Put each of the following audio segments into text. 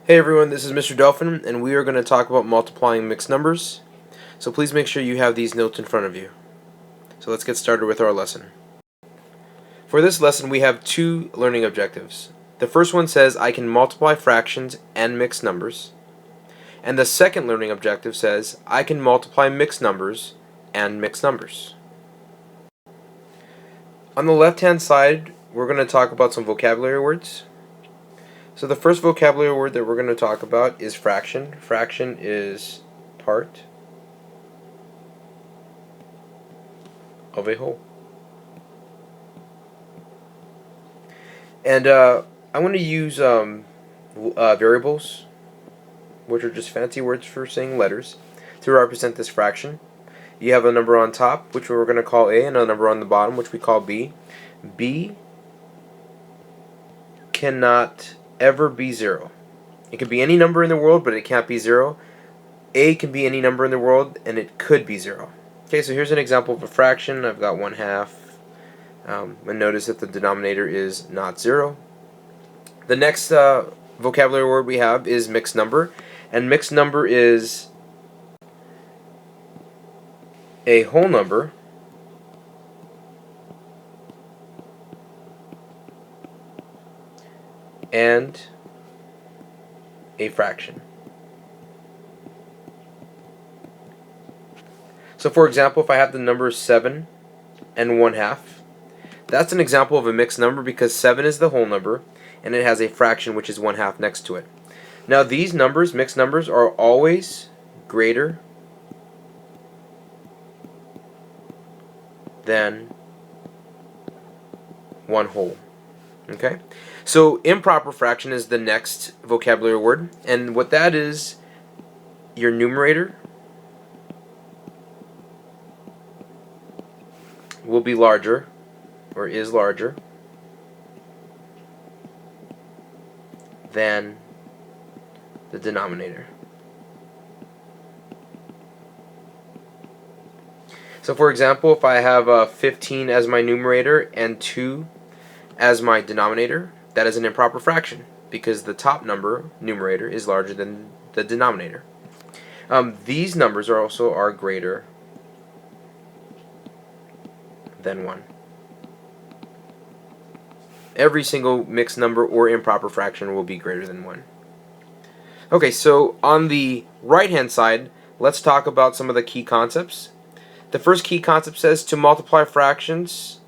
Hey everyone, this is Mr. Delphin, and we are going to talk about multiplying mixed numbers. So please make sure you have these notes in front of you. So let's get started with our lesson. For this lesson, we have two learning objectives. The first one says I can multiply fractions and mixed numbers. And the second learning objective says I can multiply mixed numbers and mixed numbers. On the left-hand side, we're going to talk about some vocabulary words. So the first vocabulary word that we're going to talk about is fraction. Fraction is part of a whole. And I want to use variables, which are just fancy words for saying letters, to represent this fraction. You have a number on top, which we're going to call A, and a number on the bottom, which we call B. B cannot ever be 0. It could be any number in the world, but it can't be 0. A can be any number in the world, and it could be 0. Okay, so here's an example of a fraction. I've got 1/2. And notice that the denominator is not 0. The next vocabulary word we have is mixed number. And mixed number is a whole number and a fraction. So for example, if I have the number 7 and 1/2, that's an example of a mixed number because 7 is the whole number and it has a fraction which is 1/2 next to it. Now these numbers, mixed numbers, are always greater than 1 whole. Okay? So improper fraction is the next vocabulary word, and what that is, your numerator will be larger, or is larger, than the denominator. So for example, if I have 15 as my numerator and 2 as my denominator, that is an improper fraction because the top number, numerator, is larger than the denominator. These numbers are greater than 1. Every single mixed number or improper fraction will be greater than 1. Okay, so on the right-hand side, let's talk about some of the key concepts. The first key concept says to multiply fractions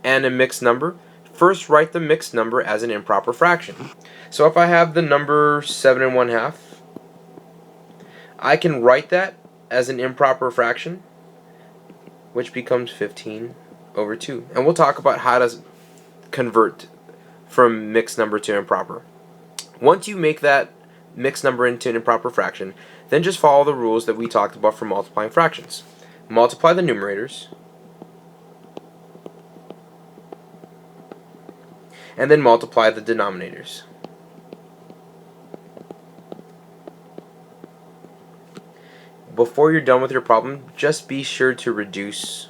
and a mixed number, first write the mixed number as an improper fraction. So if I have the number 7 and 1/2, I can write that as an improper fraction, which becomes 15/2. And we'll talk about how to convert from mixed number to improper. Once you make that mixed number into an improper fraction, then just follow the rules that we talked about for multiplying fractions. Multiply the numerators, and then multiply the denominators. Before you're done with your problem, just be sure to reduce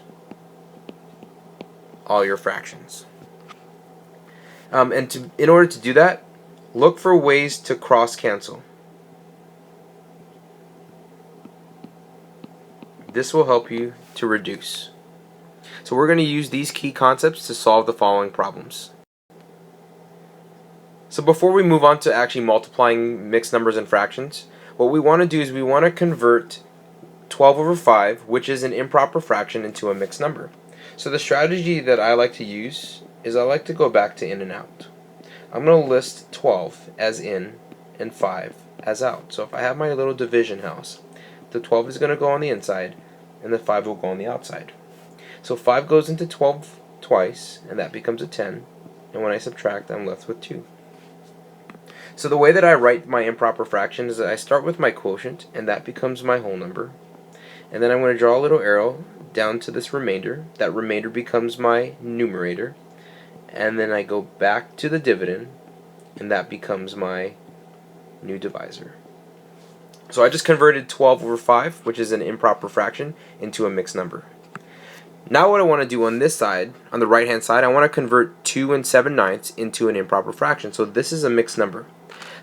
all your fractions. In order to do that, look for ways to cross-cancel. This will help you to reduce. So we're going to use these key concepts to solve the following problems. So before we move on to actually multiplying mixed numbers and fractions, what we want to do is we want to convert 12/5, which is an improper fraction, into a mixed number. So the strategy that I like to use is I like to go back to in and out. I'm going to list 12 as in and 5 as out. So if I have my little division house, the 12 is going to go on the inside and the 5 will go on the outside. So 5 goes into 12 twice and that becomes a 10, and when I subtract I'm left with 2. So the way that I write my improper fraction is that I start with my quotient and that becomes my whole number, and then I'm going to draw a little arrow down to this remainder. That remainder becomes my numerator, and then I go back to the dividend and that becomes my new divisor. So I just converted 12/5, which is an improper fraction, into a mixed number. Now what I want to do on this side, on the right hand side, I want to convert 2 7/9 into an improper fraction. So this is a mixed number.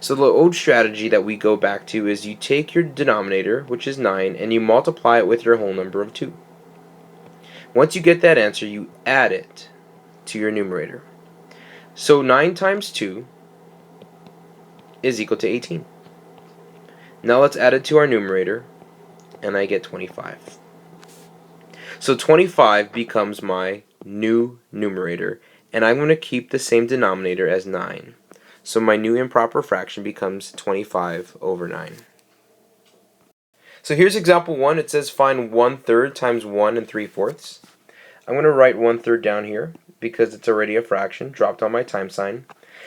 So the old strategy that we go back to is you take your denominator, which is 9, and you multiply it with your whole number of 2. Once you get that answer, you add it to your numerator. So 9 times 2 is equal to 18. Now let's add it to our numerator, and I get 25. So 25 becomes my new numerator, and I'm going to keep the same denominator as 9. So my new improper fraction becomes 25 over 9. So here's example 1. It says find 1/3 times 1 3/4. I'm going to write 1/3 down here because it's already a fraction, dropped on my time sign.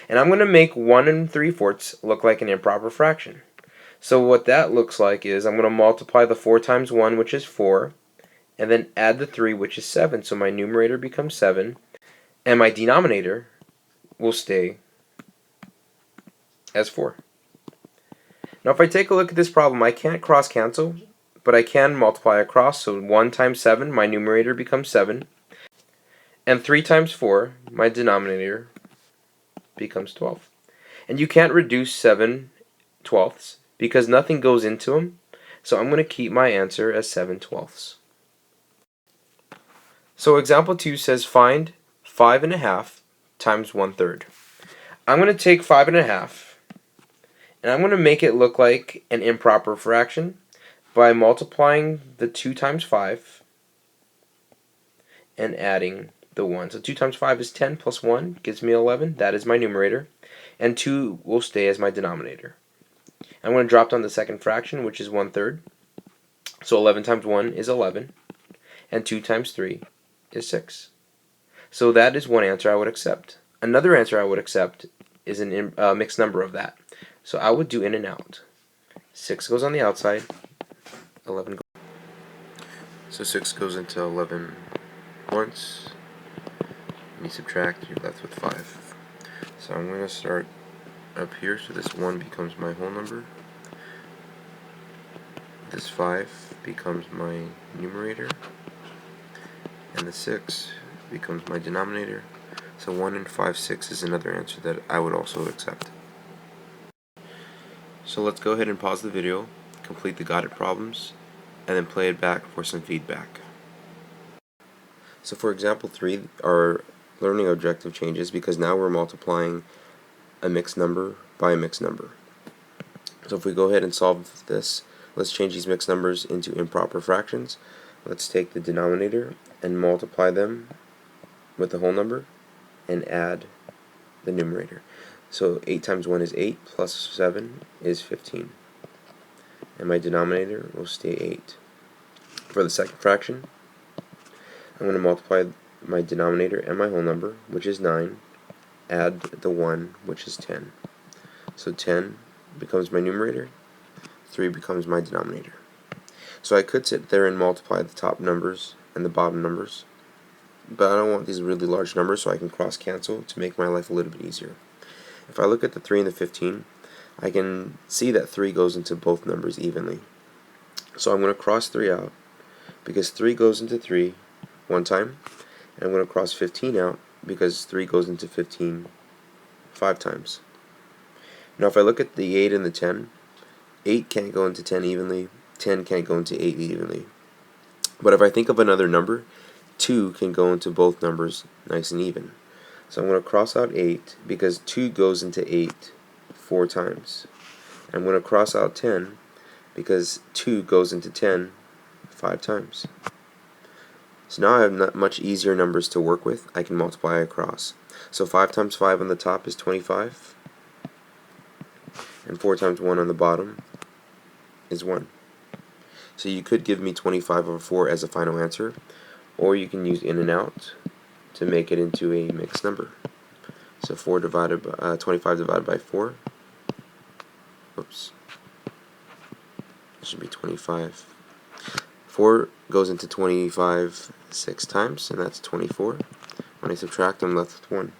And I'm going to make 1 3/4 look like an improper fraction. So what that looks like is I'm going to multiply the 4 times 1, which is 4, and then add the 3, which is 7. So my numerator becomes 7, and my denominator will stay as 4. Now if I take a look at this problem, I can't cross cancel, but I can multiply across. So 1 times 7, my numerator becomes 7, and 3 times 4, my denominator becomes 12. And you can't reduce 7/12 because nothing goes into them, so I'm going to keep my answer as 7/12. So example 2 says find 5½ times 1/3. I'm going to take 5½, and I'm going to make it look like an improper fraction by multiplying the 2 times 5 and adding the 1. So 2 times 5 is 10 plus 1 gives me 11. That is my numerator. And 2 will stay as my denominator. I'm going to drop down the second fraction, which is 1/3. So 11 times 1 is 11. And 2 times 3 is 6. So that is one answer I would accept. Another answer I would accept is a mixed number of that. So I would do in and out. 6 goes on the outside. 11 goes. So 6 goes into 11 once. And you subtract, you're left with 5. So I'm going to start up here. So this 1 becomes my whole number. This 5 becomes my numerator. And the 6 becomes my denominator. So 1 5/6 is another answer that I would also accept. So let's go ahead and pause the video, complete the got it problems, and then play it back for some feedback. So for example 3, our learning objective changes because now we're multiplying a mixed number by a mixed number. So if we go ahead and solve this, let's change these mixed numbers into improper fractions. Let's take the denominator and multiply them with the whole number and add the numerator. So 8 times 1 is 8, plus 7 is 15. And my denominator will stay 8. For the second fraction, I'm going to multiply my denominator and my whole number, which is 9, add the 1, which is 10. So 10 becomes my numerator, 3 becomes my denominator. So I could sit there and multiply the top numbers and the bottom numbers, but I don't want these really large numbers, so I can cross cancel to make my life a little bit easier. If I look at the 3 and the 15, I can see that 3 goes into both numbers evenly. So I'm going to cross 3 out because 3 goes into 3 one time, and I'm going to cross 15 out because 3 goes into 15 5 times. Now if I look at the 8 and the 10, 8 can't go into 10 evenly, 10 can't go into 8 evenly. But if I think of another number, 2 can go into both numbers nice and even. So I'm going to cross out 8 because 2 goes into 8 4 times. I'm going to cross out 10 because 2 goes into 10 5 times. So now I have much easier numbers to work with. I can multiply across. So 5 times 5 on the top is 25, and 4 times 1 on the bottom is 1. So you could give me 25 over 4 as a final answer, or you can use in and out to make it into a mixed number. So 25 divided by 4, oops, it should be 25. 4 goes into 25 6 times, and that's 24. When I subtract, I'm left with 1.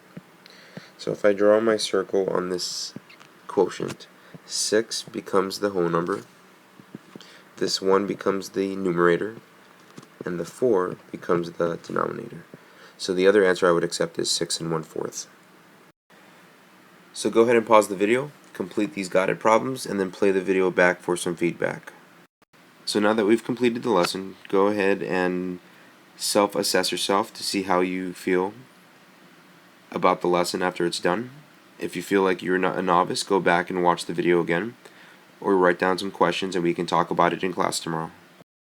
So if I draw my circle on this quotient, 6 becomes the whole number, this 1 becomes the numerator, and the 4 becomes the denominator. So the other answer I would accept is 6 1/4. So go ahead and pause the video, complete these guided problems and then play the video back for some feedback. So now that we've completed the lesson, go ahead and self-assess yourself to see how you feel about the lesson after it's done. If you feel like you're not a novice, go back and watch the video again, or write down some questions and we can talk about it in class tomorrow.